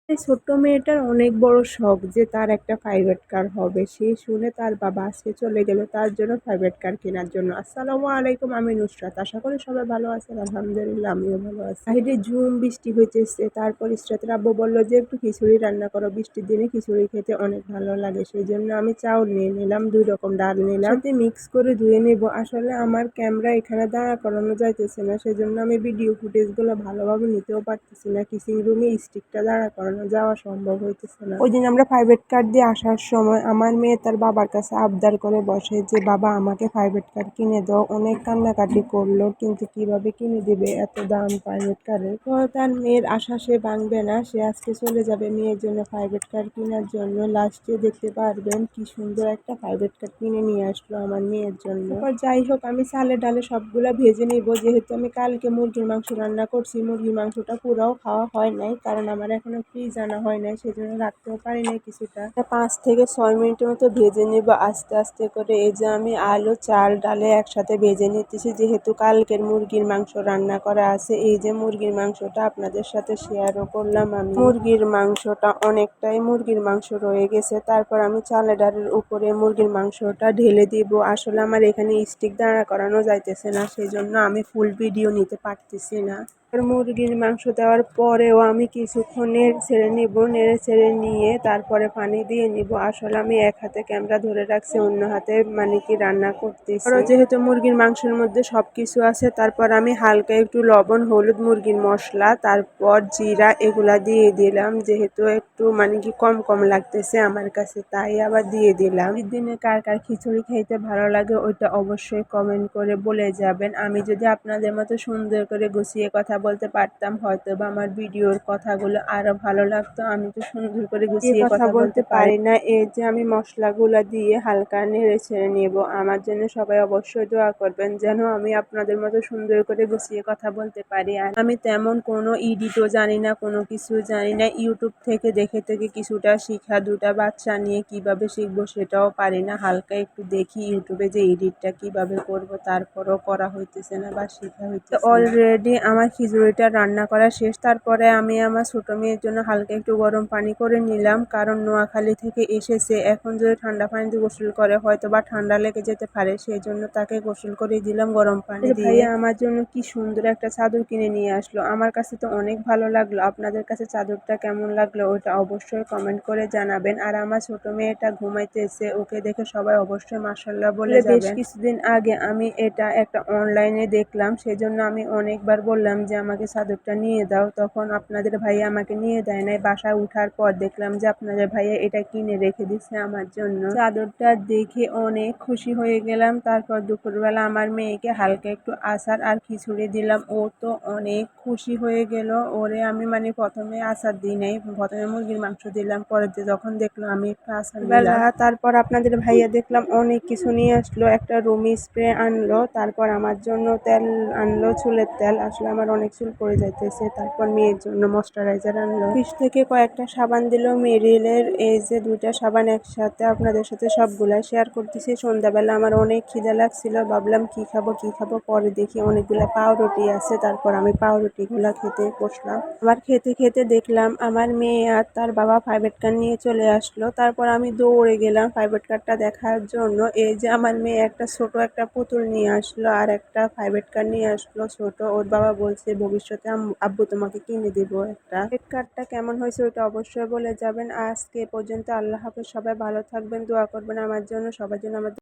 এই ছোট্ট মেয়েটার অনেক বড় শখ যে তার একটা প্রাইভেট কার হবে। সে শুনে তার বাবা আজকে চলে গেল তার জন্য প্রাইভেট কার কেনার জন্য। আসসালামু আলাইকুম, আমি নুসরাত। আশা করি সবাই ভালো আছেন। আলহামদুলিল্লাহ আমিও ভালো আছি। বাইরে ঝুম বৃষ্টি হইতেছে। তারপর ইসরাতের আব্বু বলল যে একটু খিচুড়ি রান্না করো। বৃষ্টির দিনে খিচুড়ি খেতে অনেক ভালো লাগে। সেজন্য আমি চাউল নিয়ে নিলাম, ২ রকম ডাল নিলাম। সাথে মিক্স করে ধুয়ে নেব। আসলে আমার ক্যামেরা এখানে দাঁড়া করানো যাইতেছে না। সেজন্য আমি ভিডিও ফুটেজগুলো ভালোভাবে নিতেও পারতেছি না। কিচিং রুমে স্টিকটা দাঁড়া করানো যাওয়া সম্ভব হইতেছে না। ওইদিন আমরা প্রাইভেট কার দিয়ে আসার সময় আমার মেয়ে তার বাবার কাছে আবদার করে বসে যে বাবা আমাকে প্রাইভেট কার কিনে দাও। অনেক কান্নাকাটি করলো, কিন্তু কিভাবে কিনে দিবে, এত দাম প্রাইভেট কারের। তো তার মেয়ের আশা সে ভাঙবে না। সে আজকে চলে যাবে মেয়ের জন্য প্রাইভেট কার কেনার জন্য। লাস্টে দেখতে পারবেন কি সুন্দর একটা প্রাইভেট কার কিনে নিয়ে আসলো আমার মেয়ের জন্য। তারপর যাই হোক, আমি চালে ডালে সবগুলা ভেজে নিব। যেহেতু আমি কালকে মুরগির মাংস রান্না করছি, মুরগির মাংসটা পুরাও খাওয়া হয় নাই, কারণ আমার এখনো ফ্রিজ আনা হয় নাই, সেজন্য রাখতেও পারি নাই কিছুটা। 5 থেকে 6 মিনিটের মতো ভেজে নিব আস্তে আস্তে করে। এই যে আমি আলু চাল ডালে একসাথে ভেজে নিতেছি, যেহেতু কালকের মুরগির মাংস রান্না করা আছে। এই যে মুরগির মাংসটা আপনাদের সাথে শেয়ারও করলাম আমি। মুরগির মাংসটা অনেকটাই মুরগির মাংস রয়ে গেছে। তারপর আমি চালে ডালের উপরে মুরগির মাংসটা ঢেলে দিব। আসলে আমার এখানে স্টিক দাঁড়া করানো যাইতেছে না, সেই জন্য আমি ফুল ভিডিও নিতে পারতেছি না। মুরগির মাংস দেওয়ার পরেও আমি কিছুক্ষণ নেড়ে ছেড়ে নিব। নেড়ে ছেড়ে নিয়ে তারপরে পানি দিয়ে নিব। আসলে আমি এক হাতে ক্যামেরা ধরে রাখছি, অন্য হাতে মানে কি রান্না করতেছি। যেহেতু মুরগির মাংসের মধ্যে সবকিছু আছে, তারপর আমি হালকা একটু লবণ, হলুদ, মুরগির মশলা, তারপর জিরা এগুলা দিয়ে দিলাম। যেহেতু একটু মানে কি কম কম লাগতেছে আমার কাছে, তাই আবার দিয়ে দিলাম। দিনে কার কার খিচুড়ি খাইতে ভালো লাগে ওইটা অবশ্যই কমেন্ট করে বলে যাবেন। আমি যদি আপনাদের মতো সুন্দর করে গুছিয়ে কথা বলতে পারতাম, হয়তো বা আমার ভিডিওর কথাগুলো আরো ভালো লাগতো। আমি তো সুন্দর করে গুছিয়ে কথা বলতে পারি না। এই যে আমি মশলাগুলো দিয়ে হালকা নেড়ে ছেড়ে নেব। আমার জন্য সবাই অবশ্যই দোয়া করবেন যেন আমি আপনাদের মতো সুন্দর করে গুছিয়ে কথা বলতে পারি। আর আমি তেমন কোনো এডিটও জানি না, কোনো কিছু জানি না। ইউটিউব থেকে দেখে থেকে কিছুটা শিখা, 2টা বাচ্চা নিয়ে কিভাবে শিখবো সেটাও পারি না। হালকা একটু দেখি ইউটিউবে যে এডিটটা কিভাবে করব, তারপরও করা হইতেছে না বা শেখা হইতেছে না। অলরেডি আমার খিচুড়িটা রান্না করা শেষ। তারপরে আমি আমার ছোট মেয়ের জন্য হালকা একটু গরম পানি করে নিলাম, কারণ নোয়াখালী থেকে এসেছে। এখন যদি ঠান্ডা পানিতে গোসল করে হয়তো বা ঠান্ডা লেগে যেতে পারে, সেই জন্য তাকে গোসল করে দিলাম গরম পানি দিয়ে। ভাইয়া আমার জন্য কি সুন্দর একটা চাদর কিনে নিয়ে আসলো, আমার কাছে তো অনেক ভালো লাগলো। আপনাদের কাছে চাদরটা কেমন লাগলো ওটা অবশ্যই কমেন্ট করে জানাবেন। আর আমার ছোট মেয়েটা ঘুমাইতেছে, ওকে দেখে সবাই অবশ্যই মাশাআল্লাহ বলে যাবেন। বেশ কিছুদিন আগে আমি এটা একটা অনলাইনে দেখলাম, সেজন্য আমি অনেকবার বললাম যে আমাকে চাদরটা নিয়ে দাও। তখন আপনাদের ভাইয়া আমাকে নিয়ে দেয় নাই। বাসায় উঠার পর দেখলাম যে আপনাদের ভাইয়া এটা কিনে রেখে দিচ্ছে আমার জন্য। চাদরটা দেখে অনেক খুশি হয়ে গেলাম। তারপর দুপুরবেলা আমার মেয়েকে হালকা একটু আচার আর খিচুড়ি দিলাম। ও তো অনেক খুশি হয়ে গেল। ওরে আমি মানে প্রথমে আচার দিই নাই, প্রথমে মুরগির মাংস দিলাম, পরে যখন দেখলাম আমি একটু আচার দিলাম। তারপর আপনাদের ভাইয়া দেখলাম অনেক কিছু নিয়ে আসলো। একটা রুমি স্প্রে আনলো, তারপর আমার জন্য তেল আনলো, চুলের তেল। আসলে আমার অনেক চুল পড়ে যাইতেছে। তারপর মেয়ের জন্য ময়শ্চারাইজার আনলো। ফ্রিজ থেকে কয়েকটা সাবান দিল মেরিলের। এই যে 2টা সাবান একসাথে আপনাদের সাথে সবগুলা শেয়ার করতেছি। সন্ধ্যাবেলা আমার অনেক খিদে লাগছিল, ভাবলাম কি খাবো কি খাবো, পরে দেখি অনেকগুলা পাউরুটি আছে। তারপর আমি পাউরুটিগুলা খেতে বসলাম। আবার খেতে খেতে দেখলাম আমার মেয়ে আর তার বাবা প্রাইভেট কার নিয়ে চলে আসলো। তারপর আমি দৌড়ে গেলাম প্রাইভেট কারটা দেখার জন্য। এই যে আমার মেয়ে একটা ছোট একটা পুতুল নিয়ে আসলো আর একটা প্রাইভেট কার নিয়ে আসলো ছোট। ওর বাবা বলছে ভবিষ্যতে আব্বু তোমাকে কিনে দেবো একটা। প্রাইভেট কারটা কেমন হয়েছে ওটা অবশ্যই বলে যাবেন। আজকে এ পর্যন্ত, আল্লাহ হাফেজ। সবাই ভালো থাকবেন, দোয়া করবেন আমার জন্য, সবার জন্য। আমাদের